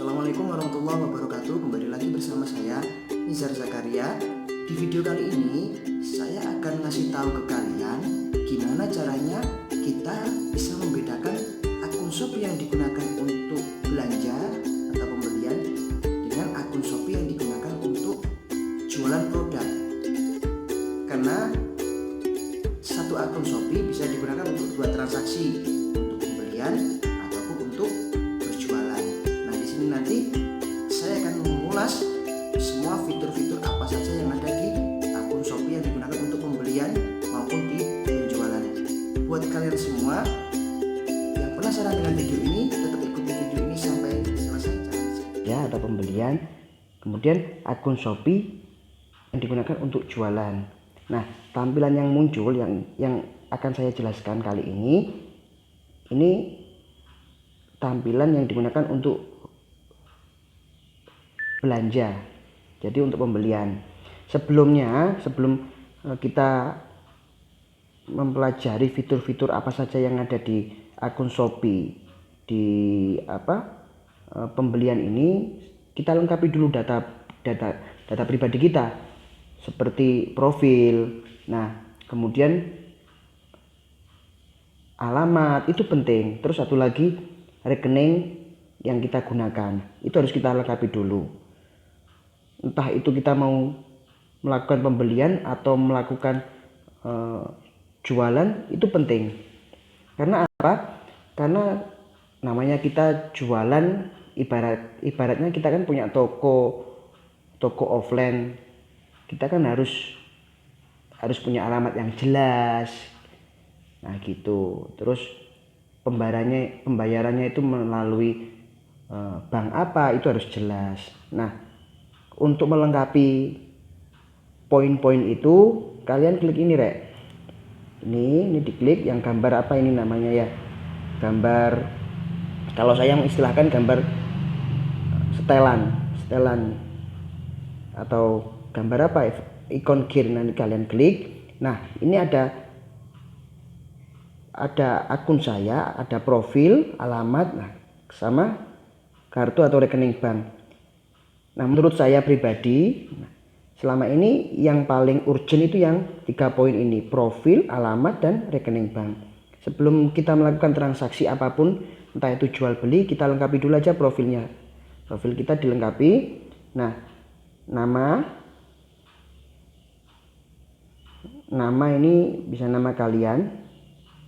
Assalamualaikum warahmatullahi wabarakatuh. Kembali lagi bersama saya Nizar Zakaria. Di video kali ini saya akan ngasih tahu ke kalian gimana caranya kita bisa membedakan akun Shopee yang digunakan untuk belanja atau pembelian dengan akun Shopee yang digunakan untuk jualan produk. Karena satu akun Shopee bisa digunakan untuk dua transaksi, untuk pembelian ataupun untuk berjualan. Nah, di sini nanti saya akan mengulas semua fitur-fitur apa saja yang ada di akun Shopee yang digunakan untuk pembelian maupun di penjualan. Buat kalian semua yang penasaran dengan video ini, tetap ikuti video ini sampai selesai. Ya, ada pembelian, kemudian akun Shopee yang digunakan untuk jualan. Nah, tampilan yang muncul yang akan saya jelaskan kali ini tampilan yang digunakan untuk belanja. Jadi untuk pembelian. Sebelum kita mempelajari fitur-fitur apa saja yang ada di akun Shopee di pembelian ini, kita lengkapi dulu data pribadi kita seperti profil. Nah, kemudian alamat itu penting. Terus satu lagi rekening yang kita gunakan itu harus kita lengkapi dulu. Entah itu kita mau melakukan pembelian atau melakukan jualan, itu penting. Karena apa? Karena namanya kita jualan, ibaratnya kita kan punya toko offline. Kita kan harus punya alamat yang jelas. Nah, gitu. Terus pembayarannya itu melalui bank apa, itu harus jelas. Nah, untuk melengkapi poin-poin itu, kalian klik ini, Rek. Ini diklik yang gambar apa ini namanya ya? Gambar, kalau saya mengistilahkan gambar setelan atau gambar apa, ikon gear. Nanti kalian klik. Nah, ini ada akun saya, ada profil, alamat, nah, sama kartu atau rekening bank. Nah, menurut saya pribadi, selama ini yang paling urgent itu yang 3 poin ini, profil, alamat, dan rekening bank. Sebelum kita melakukan transaksi apapun, entah itu jual beli, kita lengkapi dulu aja profilnya. Profil kita dilengkapi. Nah, nama ini bisa nama kalian.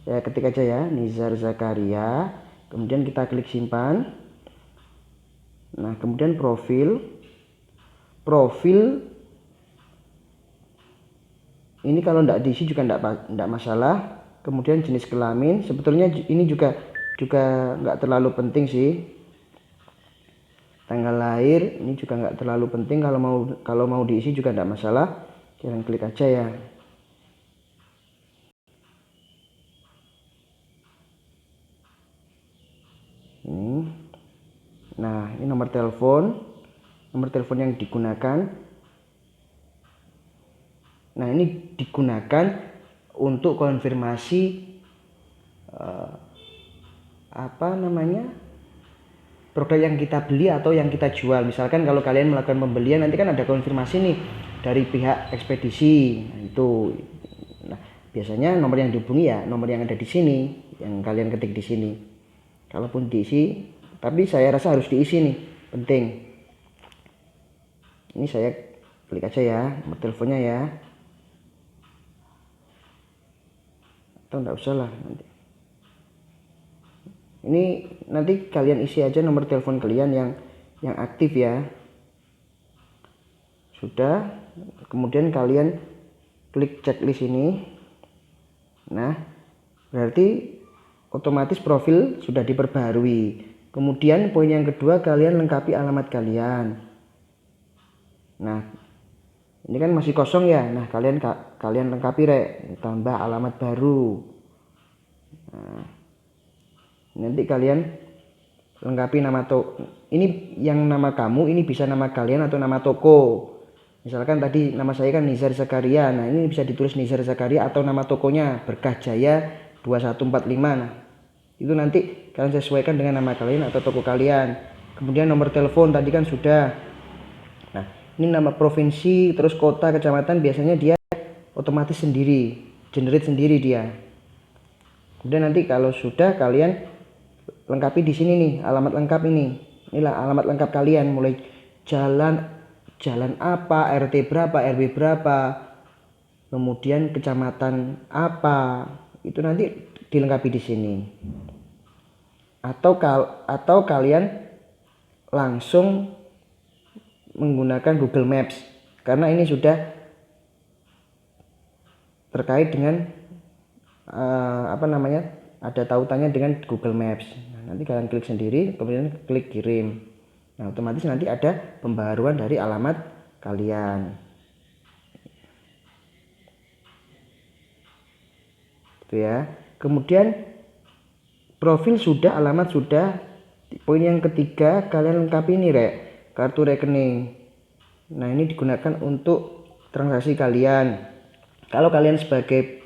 Saya ketik aja ya, Nizar Zakaria. Kemudian kita klik simpan. Nah, kemudian profil ini kalau tidak diisi juga tidak masalah. Kemudian jenis kelamin, sebetulnya ini juga nggak terlalu penting sih. Tanggal lahir ini juga nggak terlalu penting, kalau mau diisi juga tidak masalah. Kalian klik aja ya. Nah, ini nomor telepon yang digunakan. Nah, ini digunakan untuk konfirmasi produk yang kita beli atau yang kita jual. Misalkan kalau kalian melakukan pembelian, nanti kan ada konfirmasi nih dari pihak ekspedisi. Nah, itu. Nah, biasanya nomor yang dihubungi ya nomor yang ada di sini, yang kalian ketik di sini. Kalaupun diisi, tapi saya rasa harus diisi nih, penting. Ini saya klik aja ya, nomor teleponnya ya. Atau enggak usah lah nanti. Ini nanti kalian isi aja nomor telepon kalian yang aktif ya. Sudah, kemudian kalian klik checklist ini. Nah, berarti otomatis profil sudah diperbarui. Kemudian poin yang kedua, kalian lengkapi alamat kalian. Nah, ini kan masih kosong ya. Nah, kalian lengkapi, Rek, tambah alamat baru. Nah, nanti kalian lengkapi nama ini yang nama kamu, ini bisa nama kalian atau nama toko. Misalkan tadi nama saya kan Nizar Zakaria. Nah, ini bisa ditulis Nizar Zakaria atau nama tokonya Berkah Jaya 2145. Nah, itu nanti kalian sesuaikan dengan nama kalian atau toko kalian. Kemudian nomor telepon tadi kan sudah. Nah, ini nama provinsi, terus kota, kecamatan biasanya dia otomatis sendiri, generate sendiri dia. Kemudian nanti kalau sudah kalian lengkapi di sini nih, alamat lengkap ini. Inilah alamat lengkap kalian, mulai jalan apa, RT berapa, RW berapa, kemudian kecamatan apa, itu nanti dilengkapi di sini. Atau kalian langsung menggunakan Google Maps, karena ini sudah terkait dengan ada tautannya dengan Google Maps. Nah, nanti kalian klik sendiri, kemudian klik kirim. Nah, otomatis nanti ada pembaruan dari alamat kalian. Itu ya. Kemudian profil sudah, alamat sudah. Poin yang ketiga, kalian lengkapi ini kartu rekening. Nah, ini digunakan untuk transaksi kalian. Kalau kalian sebagai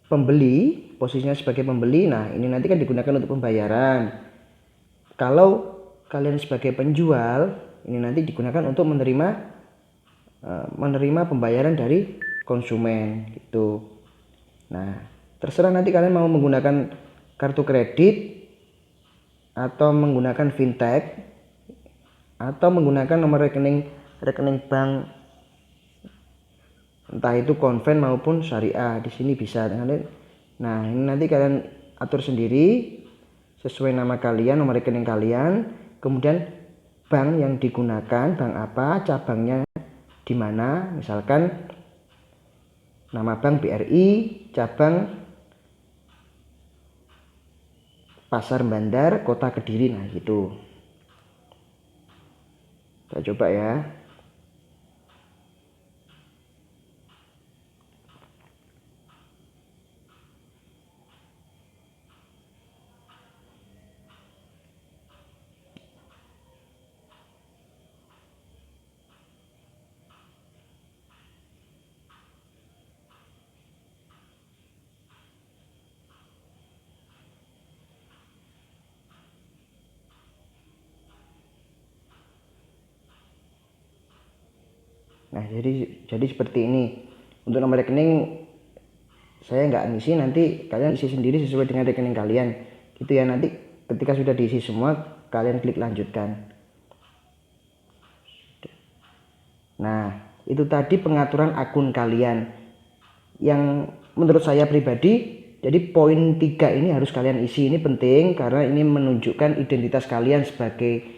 pembeli, posisinya sebagai pembeli, nah ini nanti kan digunakan untuk pembayaran. Kalau kalian sebagai penjual, ini nanti digunakan untuk menerima pembayaran dari konsumen gitu. Nah, terserah nanti kalian mau menggunakan kartu kredit atau menggunakan fintech atau menggunakan nomor rekening bank, entah itu konven maupun syariah, di sini bisa. Nah, ini nanti kalian atur sendiri sesuai nama kalian, nomor rekening kalian, kemudian bank yang digunakan, bank apa, cabangnya di mana, misalkan nama bank BRI, cabang Pasar Bandar, Kota Kediri, nah gitu. Kita coba ya. Nah, jadi seperti ini. Untuk nomor rekening saya nggak ngisi, nanti kalian isi sendiri sesuai dengan rekening kalian. Gitu ya, nanti ketika sudah diisi semua, kalian klik lanjutkan. Nah, itu tadi pengaturan akun kalian. Yang menurut saya pribadi, jadi poin 3 ini harus kalian isi. Ini penting karena ini menunjukkan identitas kalian sebagai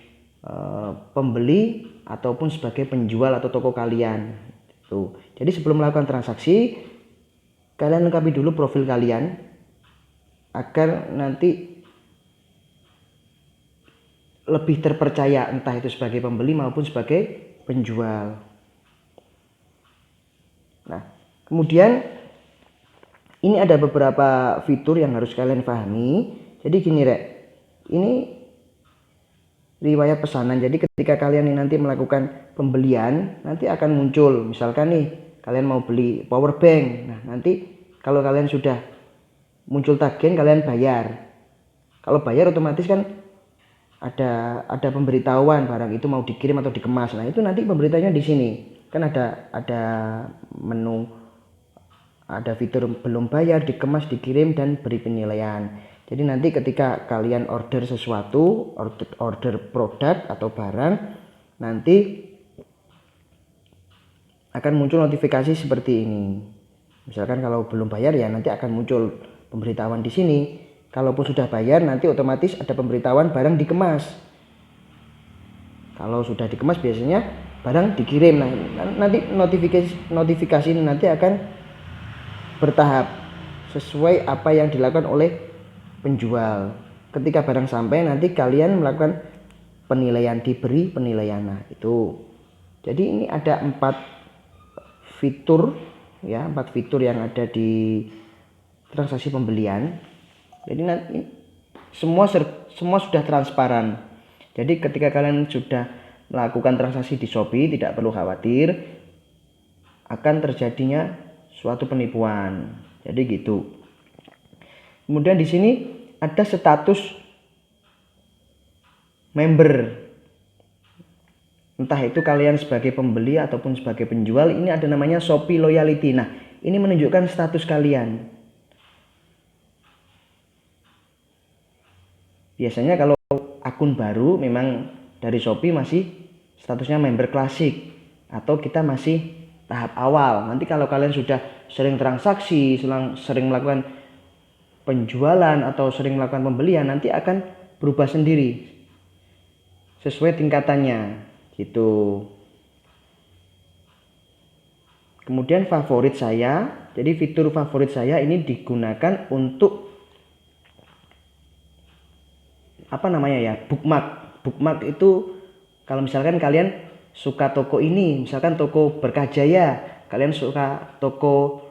pembeli ataupun sebagai penjual atau toko kalian. Tuh. Jadi sebelum melakukan transaksi, kalian lengkapi dulu profil kalian agar nanti lebih terpercaya, entah itu sebagai pembeli maupun sebagai penjual. Nah, kemudian ini ada beberapa fitur yang harus kalian pahami. Jadi gini ini riwayat pesanan. Jadi ketika kalian nanti melakukan pembelian, nanti akan muncul, misalkan nih kalian mau beli power bank. Nah, nanti kalau kalian sudah muncul tagihan, kalian bayar. Kalau bayar otomatis kan ada pemberitahuan barang itu mau dikirim atau dikemas. Nah, itu nanti pemberitahuannya di sini. Kan ada menu, ada fitur belum bayar, dikemas, dikirim, dan beri penilaian. Jadi nanti ketika kalian order sesuatu, order produk atau barang, nanti akan muncul notifikasi seperti ini. Misalkan kalau belum bayar ya nanti akan muncul pemberitahuan di sini. Kalaupun sudah bayar nanti otomatis ada pemberitahuan barang dikemas. Kalau sudah dikemas biasanya barang dikirim. Nah, nanti notifikasi ini nanti akan bertahap sesuai apa yang dilakukan oleh penjual. Ketika barang sampai nanti kalian melakukan penilaian, diberi penilaian. Nah, itu. Jadi ini ada 4 fitur ya, 4 fitur yang ada di transaksi pembelian. Jadi nanti semua sudah transparan. Jadi ketika kalian sudah melakukan transaksi di Shopee, tidak perlu khawatir akan terjadinya suatu penipuan. Jadi gitu. Kemudian di sini ada status member. Entah itu kalian sebagai pembeli ataupun sebagai penjual, ini ada namanya Shopee Loyalty. Nah, ini menunjukkan status kalian. Biasanya kalau akun baru memang dari Shopee masih statusnya member klasik atau kita masih tahap awal. Nanti kalau kalian sudah sering transaksi, sering melakukan penjualan atau sering melakukan pembelian, nanti akan berubah sendiri sesuai tingkatannya gitu. Kemudian favorit saya, jadi fitur favorit saya ini digunakan untuk bookmark itu kalau misalkan kalian suka toko ini, misalkan toko Berkahjaya, kalian suka toko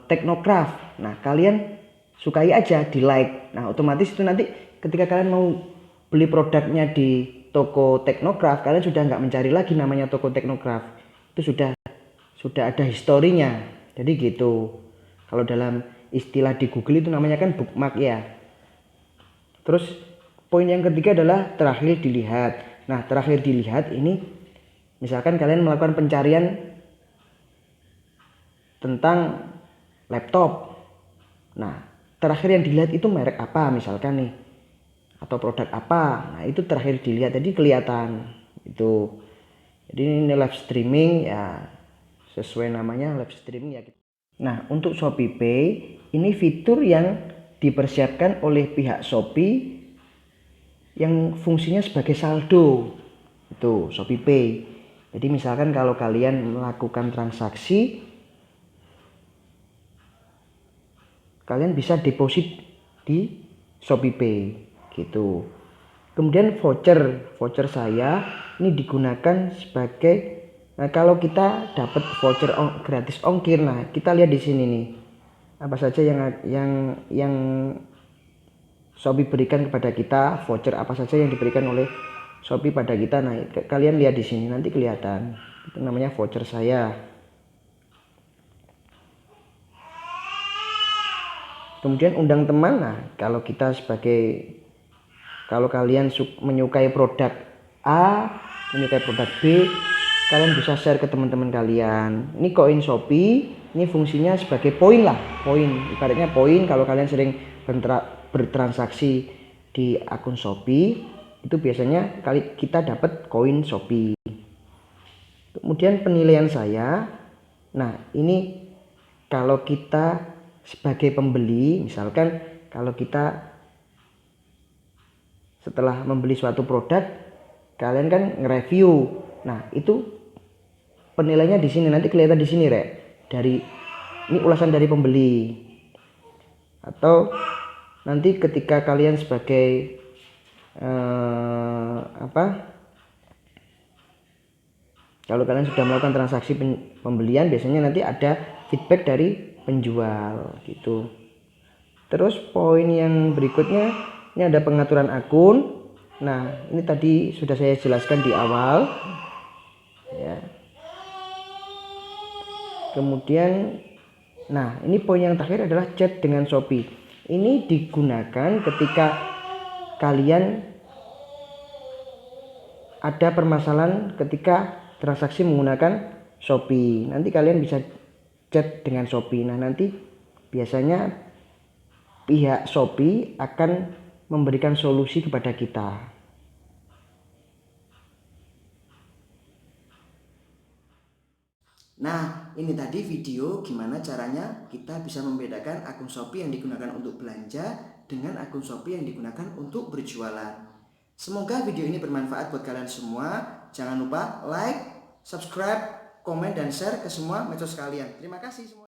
Teknokraft, nah kalian sukai aja, di like. Nah otomatis itu nanti ketika kalian mau beli produknya di toko Teknokraft, kalian sudah nggak mencari lagi namanya toko Teknokraft, itu sudah ada historinya. Jadi gitu, kalau dalam istilah di Google itu namanya kan bookmark ya. Terus poin yang ketiga adalah terakhir dilihat. Nah terakhir dilihat ini misalkan kalian melakukan pencarian tentang laptop, nah terakhir yang dilihat itu merek apa misalkan nih, atau produk apa. Nah itu terakhir dilihat, jadi kelihatan itu. Jadi ini live streaming ya, sesuai namanya live streaming ya. Nah untuk Shopee Pay ini fitur yang dipersiapkan oleh pihak Shopee yang fungsinya sebagai saldo, itu Shopee Pay. Jadi misalkan kalau kalian melakukan transaksi, kalian bisa deposit di Shopee Pay gitu. Kemudian voucher saya ini digunakan sebagai kalau kita dapat voucher gratis ongkir. Nah kita lihat di sini nih apa saja yang Shopee berikan kepada kita, voucher apa saja yang diberikan oleh Shopee pada kita. Nah kalian lihat di sini nanti kelihatan, itu namanya voucher saya. Kemudian undang teman. Nah kalau kalian menyukai produk A, menyukai produk B, kalian bisa share ke teman-teman kalian. Ini koin Shopee, ini fungsinya sebagai poin lah, ibaratnya poin. Kalau kalian sering bertransaksi di akun Shopee, itu biasanya kita dapat koin Shopee. Kemudian penilaian saya, nah ini kalau kita sebagai pembeli, misalkan kalau kita setelah membeli suatu produk, kalian kan nge-review. Nah, itu penilaiannya di sini, nanti kelihatan di sini, Rek. Ini ulasan dari pembeli. Atau nanti ketika kalian sebagai kalau kalian sudah melakukan transaksi pembelian, biasanya nanti ada feedback dari penjual gitu. Terus poin yang berikutnya, ini ada pengaturan akun. Nah ini tadi sudah saya jelaskan di awal ya. Kemudian nah ini poin yang terakhir adalah chat dengan Shopee. Ini digunakan ketika kalian ada permasalahan ketika transaksi menggunakan Shopee. Nanti kalian bisa chat dengan Shopee. Nah nanti biasanya pihak Shopee akan memberikan solusi kepada kita. Nah, ini tadi video gimana caranya kita bisa membedakan akun Shopee yang digunakan untuk belanja dengan akun Shopee yang digunakan untuk berjualan. Semoga video ini bermanfaat buat kalian semua. Jangan lupa like, subscribe, komen, dan share ke semua medsos kalian. Terima kasih semua.